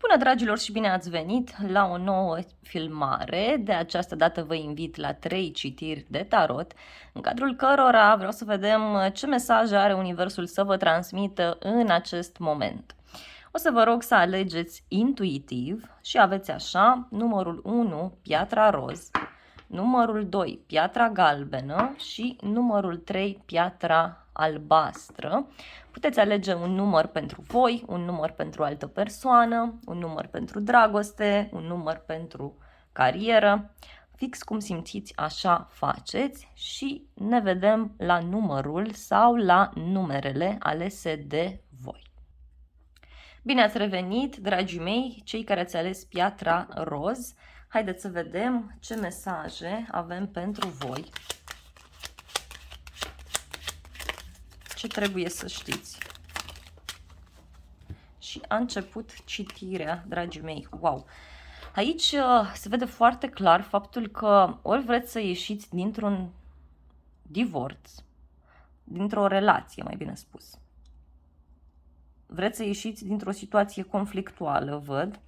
Bună, dragilor, și bine ați venit la o nouă filmare. De această dată vă invit la 3 citiri de tarot, în cadrul cărora vreau să vedem ce mesaje are Universul să vă transmită în acest moment. O să vă rog să alegeți intuitiv și aveți așa: numărul 1, piatra roz, numărul 2, piatra galbenă și numărul 3, piatra albastră. Puteți alege un număr pentru voi, un număr pentru altă persoană, un număr pentru dragoste, un număr pentru carieră. Fix cum simțiți, așa faceți și ne vedem la numărul sau la numerele alese de voi. Bine ați revenit, dragii mei, cei care ați ales piatra roz. Haideți să vedem ce mesaje avem pentru voi. Ce trebuie să știți. Și a început citirea, dragii mei. Wow! Aici se vede foarte clar faptul că ori vreți să ieșiți dintr-un divorț, dintr-o relație, mai bine spus. Vreți să ieșiți dintr-o situație conflictuală, văd.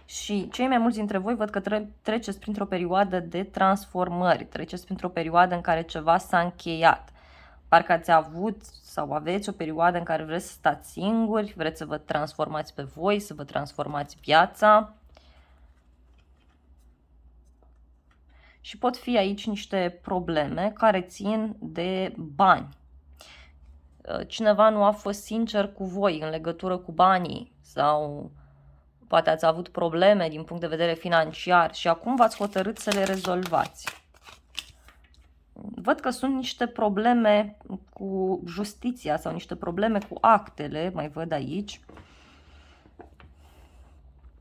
Și cei mai mulți dintre voi văd că treceți printr-o perioadă de transformări, treceți printr-o perioadă în care ceva s-a încheiat. Parcă ați avut sau aveți o perioadă în care vreți să stați singuri, vreți să vă transformați pe voi, să vă transformați viața. Și pot fi aici niște probleme care țin de bani. Cineva nu a fost sincer cu voi în legătură cu banii sau poate ați avut probleme din punct de vedere financiar și acum v-ați hotărât să le rezolvați. Văd că sunt niște probleme cu justiția sau niște probleme cu actele, mai văd aici.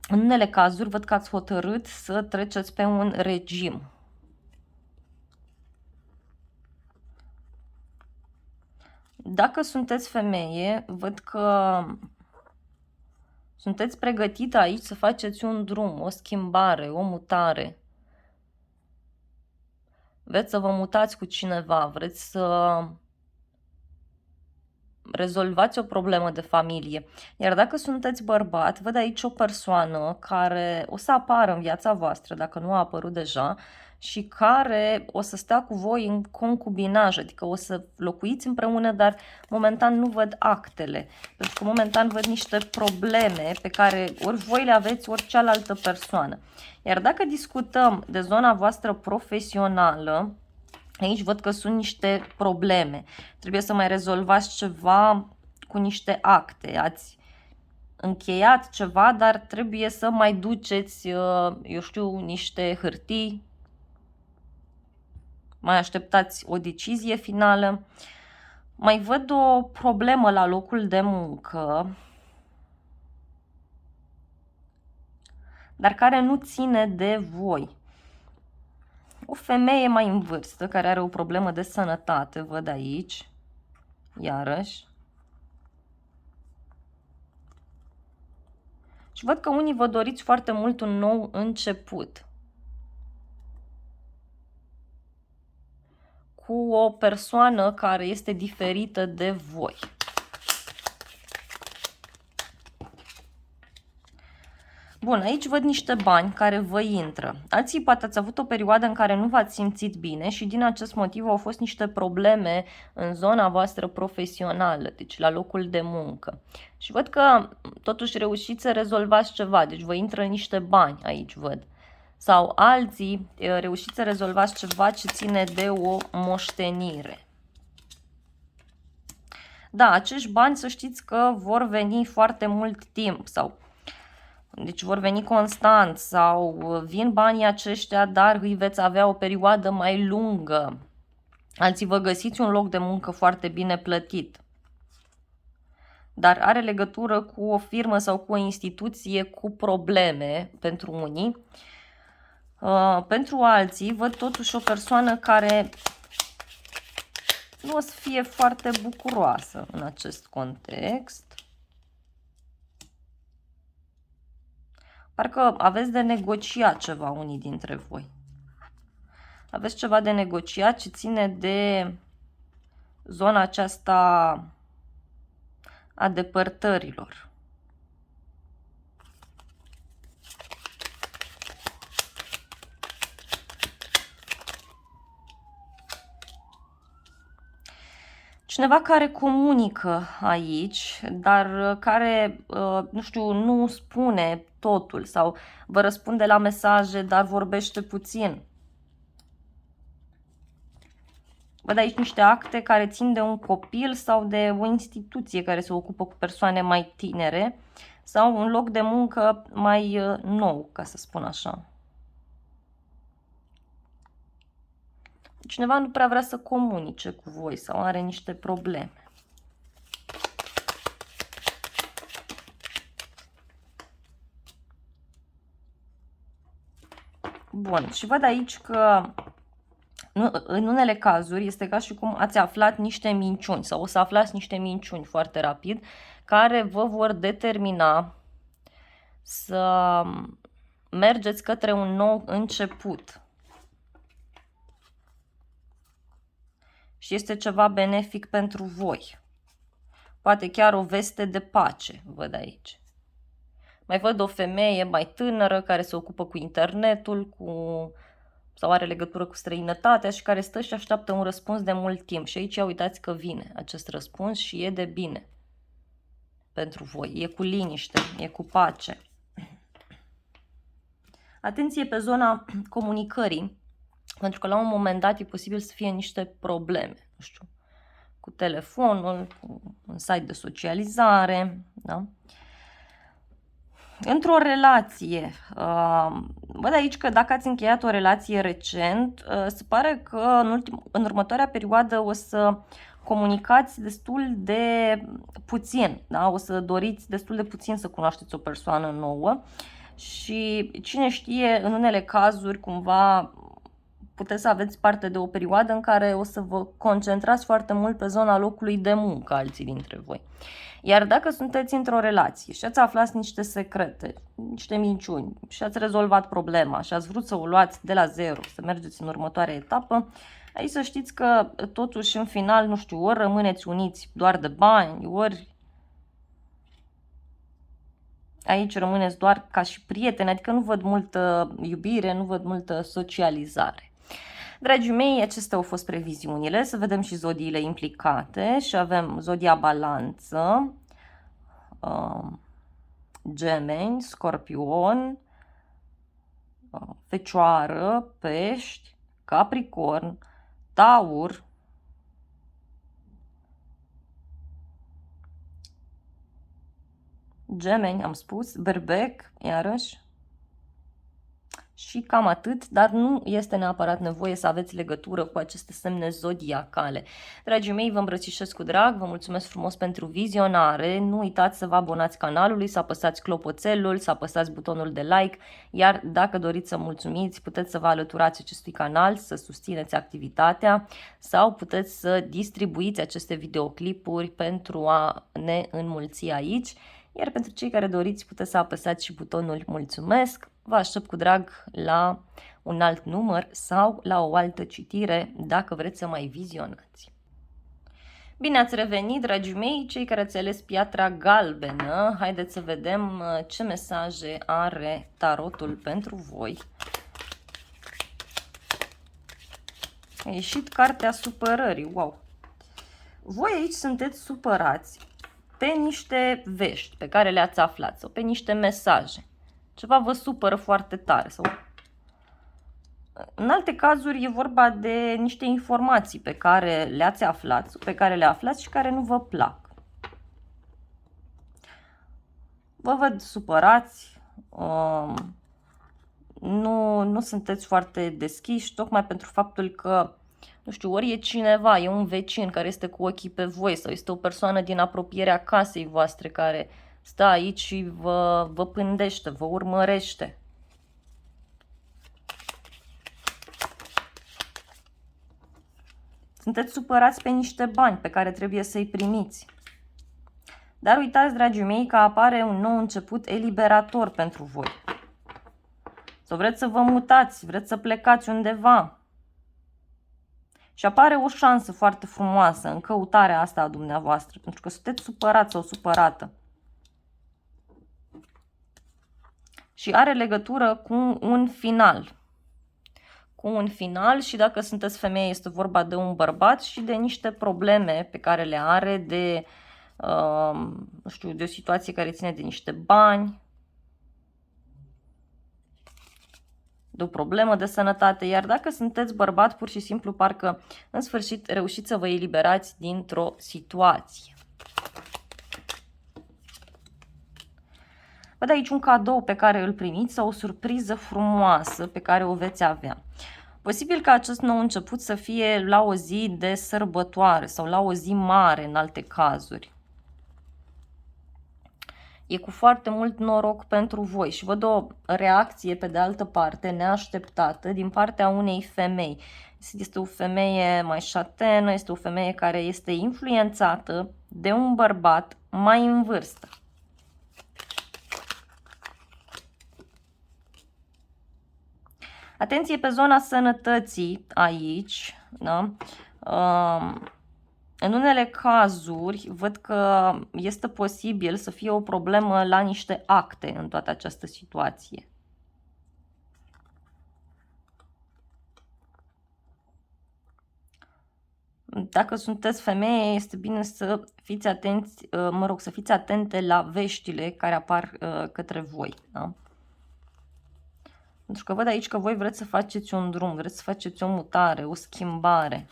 În unele cazuri văd că ați hotărât să treceți pe un regim. Dacă sunteți femeie, văd că sunteți pregătită aici să faceți un drum, o schimbare, o mutare. Vreți să vă mutați cu cineva, vreți să rezolvați o problemă de familie. Iar dacă sunteți bărbat, văd aici o persoană care o să apară în viața voastră, dacă nu a apărut deja, și care o să stea cu voi în concubinaj, adică o să locuiți împreună, dar momentan nu văd actele, pentru că momentan văd niște probleme pe care ori voi le aveți, ori cealaltă persoană. Iar dacă discutăm de zona voastră profesională, aici văd că sunt niște probleme. Trebuie să mai rezolvați ceva cu niște acte. Ați încheiat ceva, dar trebuie să mai duceți, eu știu, niște hârtii. Mai așteptați o decizie finală. Mai văd o problemă la locul de muncă, dar care nu ține de voi. O femeie mai în vârstă care are o problemă de sănătate, văd aici, iarăși. Și văd că unii vă doriți foarte mult un nou început. Cu o persoană care este diferită de voi. Bun, aici văd niște bani care vă intră. Alții poate ați avut o perioadă în care nu v-ați simțit bine și din acest motiv au fost niște probleme în zona voastră profesională, deci la locul de muncă. Și văd că totuși reușiți să rezolvați ceva, deci vă intră niște bani aici, văd. Sau alții reușiți să rezolvați ceva ce ține de o moștenire. Da, acești bani să știți că vor veni foarte mult timp sau deci vor veni constant sau vin banii aceștia, dar îi veți avea o perioadă mai lungă. Alții vă găsiți un loc de muncă foarte bine plătit. Dar are legătură cu o firmă sau cu o instituție cu probleme pentru unii. Pentru alții văd totuși o persoană care nu o să fie foarte bucuroasă în acest context. Parcă aveți de negociat ceva unii dintre voi. Aveți ceva de negociat ce ține de zona aceasta a depărtărilor. Cineva care comunică aici, dar care, nu știu, nu spune totul sau vă răspunde la mesaje, dar vorbește puțin. Văd aici niște acte care țin de un copil sau de o instituție care se ocupă cu persoane mai tinere sau un loc de muncă mai nou, ca să spun așa. Cineva nu prea vrea să comunice cu voi sau are niște probleme. Bun, și văd aici că în unele cazuri este ca și cum ați aflat niște minciuni sau o să aflați niște minciuni foarte rapid care vă vor determina să mergeți către un nou început. Și este ceva benefic pentru voi. Poate chiar o veste de pace, văd aici. Mai văd o femeie mai tânără care se ocupă cu internetul, sau are legătură cu străinătatea și care stă și așteaptă un răspuns de mult timp. Și aici uitați că vine acest răspuns și e de bine pentru voi. E cu liniște, e cu pace. Atenție pe zona comunicării, pentru că la un moment dat e posibil să fie niște probleme, nu știu, cu telefonul, cu un site de socializare, da? Într-o relație, văd aici că dacă ați încheiat o relație recent, se pare că în următoarea perioadă o să comunicați destul de puțin, da? O să doriți destul de puțin să cunoașteți o persoană nouă și cine știe, în unele cazuri cumva puteți să aveți parte de o perioadă în care o să vă concentrați foarte mult pe zona locului de muncă, alții dintre voi. Iar dacă sunteți într-o relație și ați aflat niște secrete, niște minciuni și ați rezolvat problema și ați vrut să o luați de la zero, să mergeți în următoarea etapă, aici să știți că totuși în final, nu știu, ori rămâneți uniți doar de bani, ori aici rămâneți doar ca și prieteni, adică nu văd multă iubire, nu văd multă socializare. Dragii mei, acestea au fost previziunile. Să vedem și zodiile implicate. Și avem zodia Balanță, Gemeni, Scorpion, Fecioară, Pești, Capricorn, Taur, Gemeni, am spus, Berbec, iarăși. Și cam atât, dar nu este neapărat nevoie să aveți legătură cu aceste semne zodiacale. Dragii mei, vă îmbrățișez cu drag, vă mulțumesc frumos pentru vizionare, nu uitați să vă abonați canalului, să apăsați clopoțelul, să apăsați butonul de like, iar dacă doriți să mulțumiți, puteți să vă alăturați acestui canal, să susțineți activitatea sau puteți să distribuiți aceste videoclipuri pentru a ne înmulți aici. Iar pentru cei care doriți, puteți să apăsați și butonul mulțumesc. Vă aștept cu drag la un alt număr sau la o altă citire dacă vreți să mai vizionați. Bine ați revenit, dragii mei, cei care ați ales piatra galbenă. Haideți să vedem ce mesaje are tarotul pentru voi. A ieșit cartea supărării, wow! Voi aici sunteți supărați pe niște vești pe care le-ați aflat sau pe niște mesaje. Ceva vă supără foarte tare. Sau... În alte cazuri e vorba de niște informații pe care le-ați aflat, pe care le aflați și care nu vă plac. Vă văd supărați, nu sunteți foarte deschiși, tocmai pentru faptul că, nu știu, ori e cineva, e un vecin care este cu ochii pe voi sau este o persoană din apropierea casei voastre care stă aici și vă pândește, vă urmărește. Sunteți supărați pe niște bani pe care trebuie să-i primiți. Dar uitați, dragii mei, că apare un nou început eliberator pentru voi. Sau vreți să vă mutați, vreți să plecați undeva. Și apare o șansă foarte frumoasă în căutarea asta a dumneavoastră, pentru că sunteți supărați sau supărată. Și are legătură cu un final, cu un final și dacă sunteți femeie este vorba de un bărbat și de niște probleme pe care le are, de, nu știu, de o situație care ține de niște bani, de o problemă de sănătate, iar dacă sunteți bărbat, pur și simplu parcă în sfârșit reușiți să vă eliberați dintr-o situație. Văd aici un cadou pe care îl primiți sau o surpriză frumoasă pe care o veți avea. Posibil ca acest nou început să fie la o zi de sărbătoare sau la o zi mare în alte cazuri. E cu foarte mult noroc pentru voi și văd o reacție pe de altă parte neașteptată din partea unei femei. Este o femeie mai șatenă, este o femeie care este influențată de un bărbat mai în vârstă. Atenție pe zona sănătății aici, da? În unele cazuri văd că este posibil să fie o problemă la niște acte în toată această situație. Dacă sunteți femeie, este bine să fiți atenți, să fiți atente la veștile care apar către voi, da? Pentru că văd aici că voi vreți să faceți un drum, vreți să faceți o mutare, o schimbare.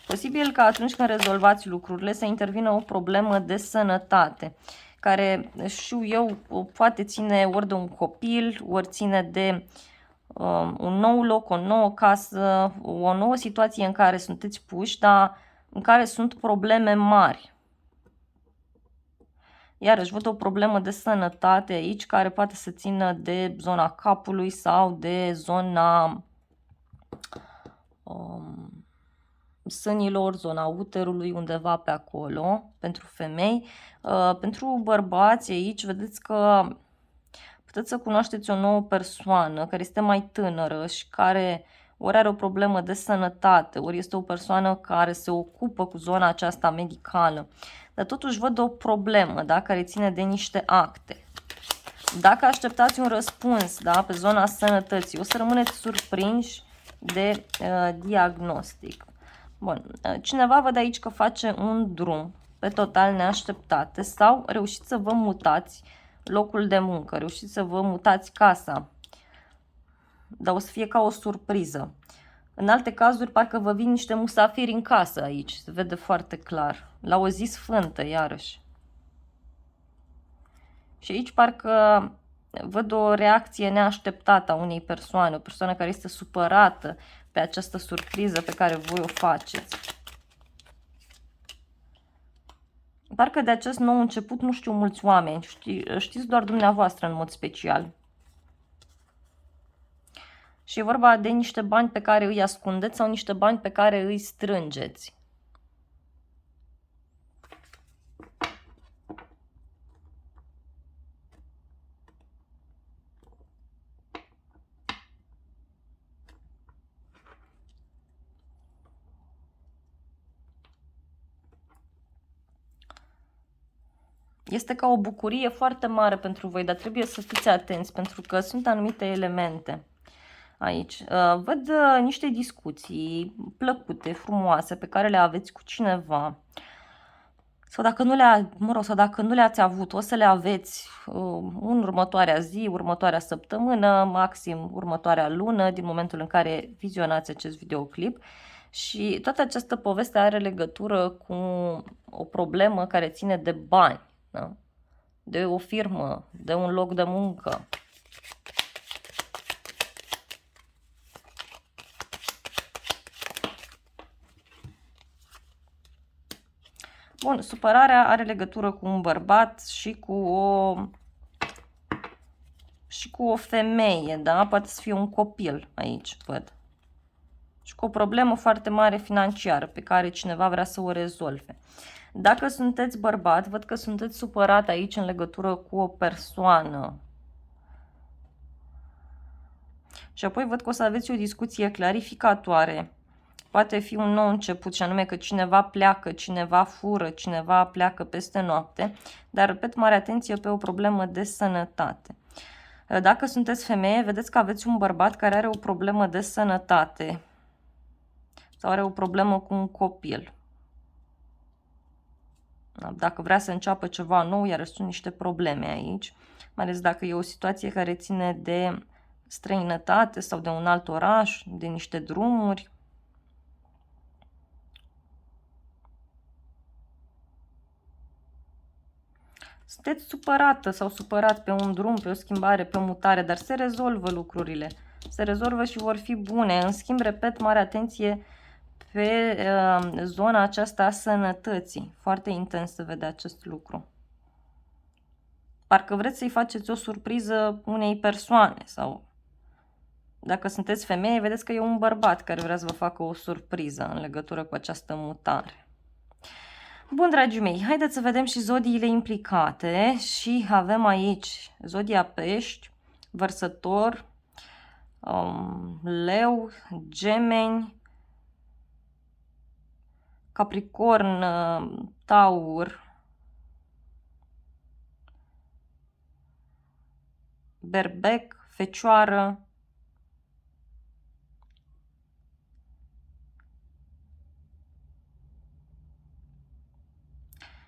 Posibil că atunci când rezolvați lucrurile să intervină o problemă de sănătate, care, știu eu, poate ține ori de un copil, ori ține de un nou loc, o nouă casă, o nouă situație în care sunteți puși, dar în care sunt probleme mari. Iarăși văd o problemă de sănătate aici care poate să țină de zona capului sau de zona sânilor, zona uterului, undeva pe acolo, pentru femei. Pentru bărbați aici vedeți că puteți să cunoașteți o nouă persoană care este mai tânără și care ori are o problemă de sănătate, ori este o persoană care se ocupă cu zona aceasta medicală. Dar totuși văd o problemă, da, care ține de niște acte. Dacă așteptați un răspuns, da, pe zona sănătății, o să rămâneți surprinși de diagnostic. Bun, cineva văd aici că face un drum pe total neașteptate sau reușiți să vă mutați locul de muncă, reușiți să vă mutați casa, dar o să fie ca o surpriză. În alte cazuri parcă vă vin niște musafiri în casă aici, se vede foarte clar, la o zi sfântă iarăși. Și aici parcă văd o reacție neașteptată a unei persoane, o persoană care este supărată pe această surpriză pe care voi o faceți. Parcă de acest nou început nu știu mulți oameni, știți doar dumneavoastră în mod special. Și e vorba de niște bani pe care îi ascundeți sau niște bani pe care îi strângeți. Este ca o bucurie foarte mare pentru voi, dar trebuie să fiți atenți pentru că sunt anumite elemente aici. Văd niște discuții plăcute, frumoase, pe care le aveți cu cineva. Sau dacă nu sau dacă nu le-ați avut, o să le aveți în următoarea zi, următoarea săptămână, maxim următoarea lună, din momentul în care vizionați acest videoclip. Și toată această poveste are legătură cu o problemă care ține de bani, da? De o firmă, de un loc de muncă. Bun, supărarea are legătură cu un bărbat și cu o femeie, da? Poate să fie un copil aici, văd. Și cu o problemă foarte mare financiară pe care cineva vrea să o rezolve. Dacă sunteți bărbat, văd că sunteți supărat aici în legătură cu o persoană. Și apoi văd că o să aveți o discuție clarificatoare. Poate fi un nou început și anume că cineva pleacă, cineva fură, cineva pleacă peste noapte. Dar repet, mare atenție pe o problemă de sănătate. Dacă sunteți femeie, vedeți că aveți un bărbat care are o problemă de sănătate sau are o problemă cu un copil. Dacă vrea să înceapă ceva nou, iar sunt niște probleme aici, mai ales dacă e o situație care ține de străinătate sau de un alt oraș, de niște drumuri. Sunteți supărată sau supărat pe un drum, pe o schimbare, pe o mutare, dar se rezolvă lucrurile. Se rezolvă și vor fi bune. În schimb, repet, mare atenție pe zona aceasta a sănătății. Foarte intens se vede acest lucru. Parcă vreți să-i faceți o surpriză unei persoane sau dacă sunteți femeie, vedeți că e un bărbat care vrea să vă facă o surpriză în legătură cu această mutare. Bun, dragii mei, haideți să vedem și zodiile implicate și avem aici zodia Pești, Vărsător, Leu, Gemeni, Capricorn, Taur, Berbec, Fecioară,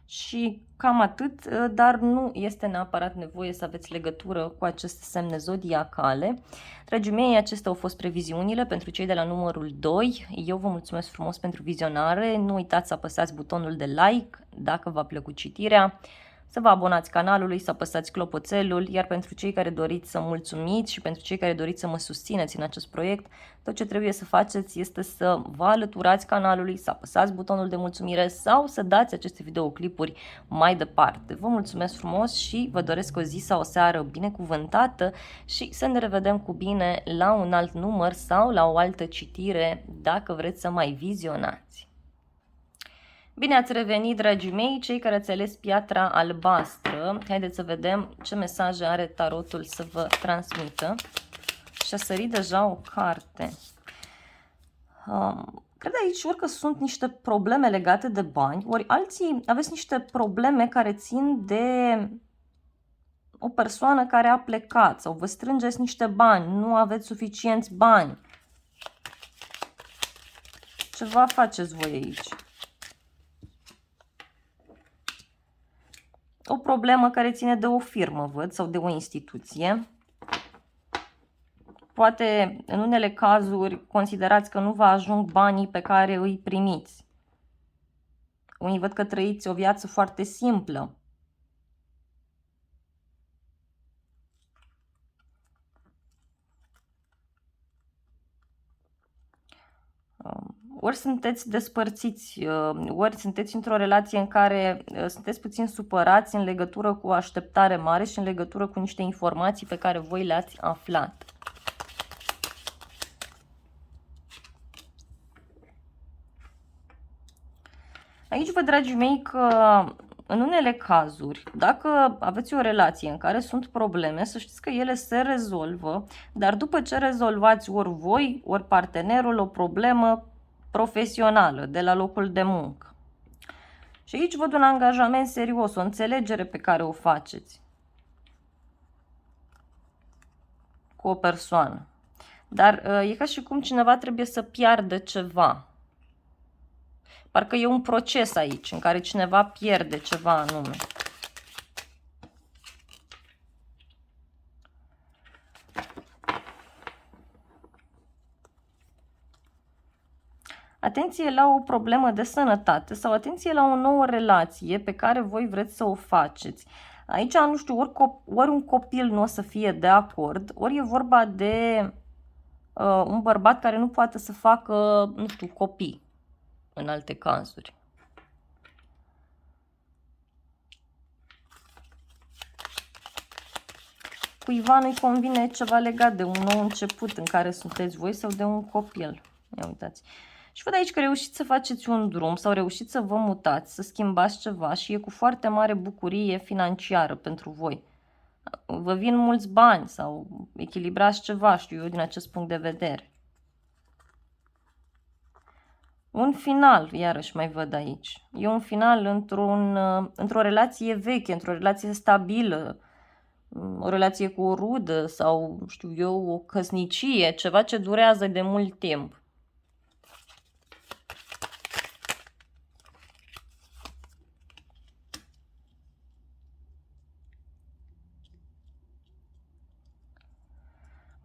și cam atât, dar nu este neapărat nevoie să aveți legătură cu aceste semne zodiacale. Dragii mei, acestea au fost previziunile pentru cei de la numărul 2. Eu vă mulțumesc frumos pentru vizionare. Nu uitați să apăsați butonul de like dacă v-a plăcut citirea, să vă abonați canalului, să apăsați clopoțelul, iar pentru cei care doriți să mulțumiți și pentru cei care doriți să mă susțineți în acest proiect, tot ce trebuie să faceți este să vă alăturați canalului, să apăsați butonul de mulțumire sau să dați aceste videoclipuri mai departe. Vă mulțumesc frumos și vă doresc o zi sau o seară binecuvântată și să ne revedem cu bine la un alt număr sau la o altă citire dacă vreți să mai vizionați. Bine ați revenit, dragii mei, cei care ați ales piatra albastră. Haideți să vedem ce mesaje are tarotul să vă transmită. Și a sărit deja o carte. Cred aici ori că sunt niște probleme legate de bani, ori alții aveți niște probleme care țin de o persoană care a plecat sau vă strângeți niște bani, nu aveți suficienți bani. Ceva faceți voi aici. O problemă care ține de o firmă, văd, sau de o instituție. Poate, în unele cazuri, considerați că nu vă ajung banii pe care îi primiți. Unii văd că trăiți o viață foarte simplă. Ori sunteți despărțiți, ori sunteți într-o relație în care sunteți puțin supărați în legătură cu o așteptare mare și în legătură cu niște informații pe care voi le-ați aflat. Aici văd, dragii mei, că în unele cazuri, dacă aveți o relație în care sunt probleme, să știți că ele se rezolvă, dar după ce rezolvați ori voi, ori partenerul o problemă profesională de la locul de muncă. Și aici văd un angajament serios, o înțelegere pe care o faceți cu o persoană. Dar e ca și cum cineva trebuie să piardă ceva. Parcă e un proces aici în care cineva pierde ceva anume. Atenție la o problemă de sănătate sau atenție la o nouă relație pe care voi vreți să o faceți. Aici, nu știu, ori un copil nu o să fie de acord, ori e vorba de un bărbat care nu poate să facă, nu știu, copii în alte cazuri. Cuiva nu-i convine ceva legat de un nou început în care sunteți voi sau de un copil. Ia uitați. Și văd aici că reușiți să faceți un drum sau reușiți să vă mutați, să schimbați ceva și e cu foarte mare bucurie financiară pentru voi. Vă vin mulți bani sau echilibrați ceva, știu eu, din acest punct de vedere. Un final, iarăși mai văd aici. E un final într-o relație veche, într-o relație stabilă, o relație cu o rudă sau, știu eu, o căsnicie, ceva ce durează de mult timp.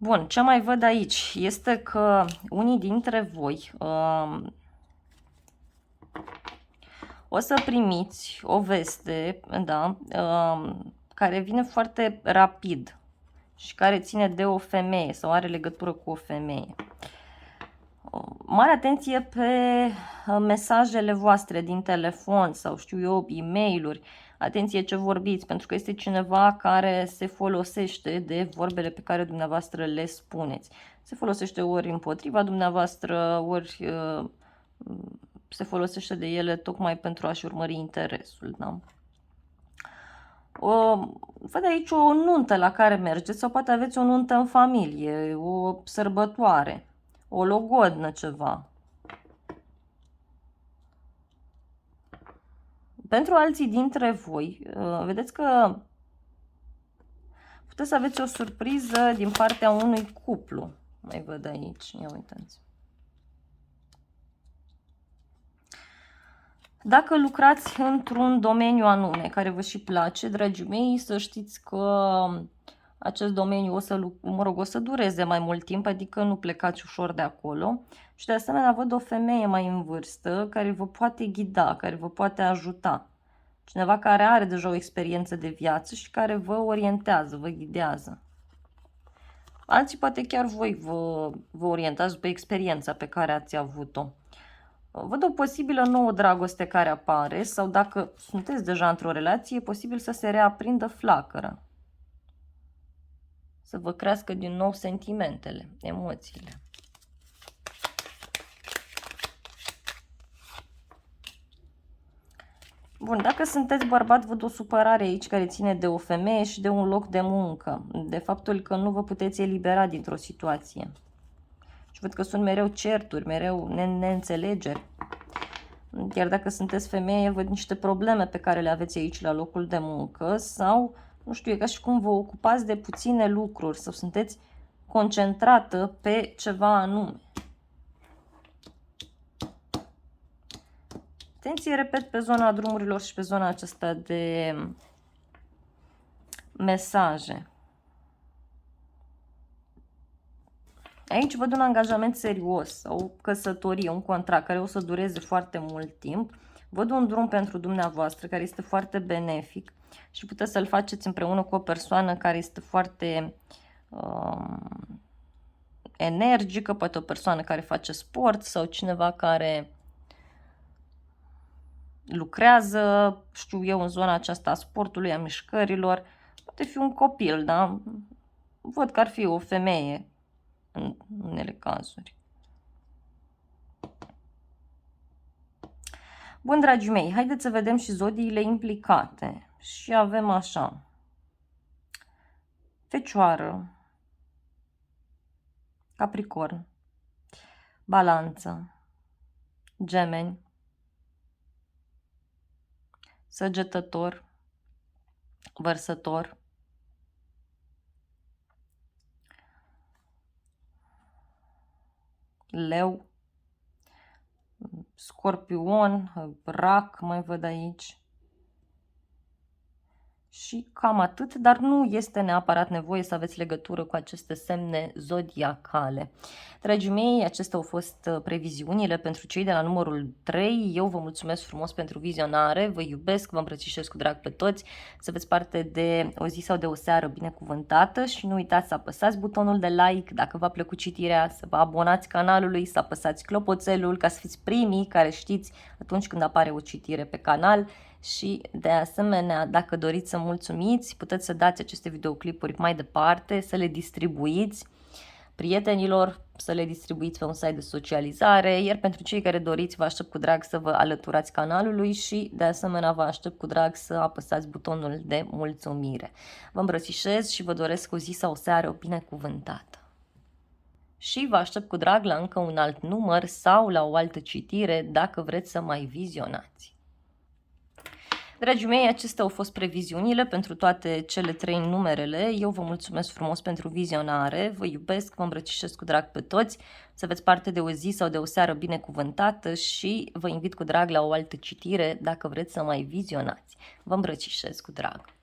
Bun, ce mai văd aici este că unii dintre voi o să primiți o veste, da, care vine foarte rapid și care ține de o femeie sau are legătură cu o femeie. Mare atenție pe mesajele voastre din telefon sau știu eu, e-mail-uri. Atenție ce vorbiți, pentru că este cineva care se folosește de vorbele pe care dumneavoastră le spuneți. Se folosește ori împotriva dumneavoastră, ori se folosește de ele tocmai pentru a-și urmări interesul. Da? Văd aici o nuntă la care mergeți sau poate aveți o nuntă în familie, o sărbătoare, o logodnă ceva. Pentru alții dintre voi, vedeți că puteți să aveți o surpriză din partea unui cuplu. Mai văd aici, ia uitați. Dacă lucrați într-un domeniu anume care vă și place, dragii mei, să știți că acest domeniu o să dureze mai mult timp, adică nu plecați ușor de acolo. Și de asemenea văd o femeie mai în vârstă care vă poate ghida, care vă poate ajuta. Cineva care are deja o experiență de viață și care vă orientează, vă ghidează. Alții poate chiar voi vă orientați pe experiența pe care ați avut-o. Văd o posibilă nouă dragoste care apare sau dacă sunteți deja într-o relație, e posibil să se reaprindă flacăra. Să vă crească din nou sentimentele, emoțiile. Bun, dacă sunteți bărbat, văd o supărare aici care ține de o femeie și de un loc de muncă, de faptul că nu vă puteți elibera dintr-o situație. Și văd că sunt mereu certuri, mereu neînțelegeri. Iar dacă sunteți femeie, văd niște probleme pe care le aveți aici la locul de muncă sau, nu știu, e ca și cum vă ocupați de puține lucruri sau sunteți concentrată pe ceva anume. Atenție, repet, pe zona drumurilor și pe zona aceasta de mesaje. Aici văd un angajament serios, o căsătorie, un contract care o să dureze foarte mult timp. Văd un drum pentru dumneavoastră care este foarte benefic și puteți să-l faceți împreună cu o persoană care este foarte energică, poate o persoană care face sport sau cineva care lucrează, știu eu, în zona aceasta a sportului, a mișcărilor. Poate fi un copil, da? Văd că ar fi o femeie în unele cazuri. Bun, dragii mei, haideți să vedem și zodiile implicate. Și avem așa: Fecioară, Capricorn, Balanță, Gemeni, Săgetător, Vărsător, Leu, Scorpion, Rac, mai văd aici. Și cam atât, dar nu este neapărat nevoie să aveți legătură cu aceste semne zodiacale. Dragii mei, acestea au fost previziunile pentru cei de la numărul 3. Eu vă mulțumesc frumos pentru vizionare, vă iubesc, vă îmbrățișez cu drag pe toți, să aveți parte de o zi sau de o seară binecuvântată și nu uitați să apăsați butonul de like dacă v-a plăcut citirea, să vă abonați canalului, să apăsați clopoțelul ca să fiți primii care știți atunci când apare o citire pe canal. Și de asemenea, dacă doriți să mulțumiți, puteți să dați aceste videoclipuri mai departe, să le distribuiți prietenilor, să le distribuiți pe un site de socializare, iar pentru cei care doriți, vă aștept cu drag să vă alăturați canalului și de asemenea vă aștept cu drag să apăsați butonul de mulțumire. Vă îmbrățișez și vă doresc o zi sau o seară binecuvântată. Și vă aștept cu drag la încă un alt număr sau la o altă citire dacă vreți să mai vizionați. Dragii mei, acestea au fost previziunile pentru toate cele 3 numerele. Eu vă mulțumesc frumos pentru vizionare, vă iubesc, vă îmbrățișez cu drag pe toți, să aveți parte de o zi sau de o seară binecuvântată și vă invit cu drag la o altă citire dacă vreți să mai vizionați. Vă îmbrățișez cu drag.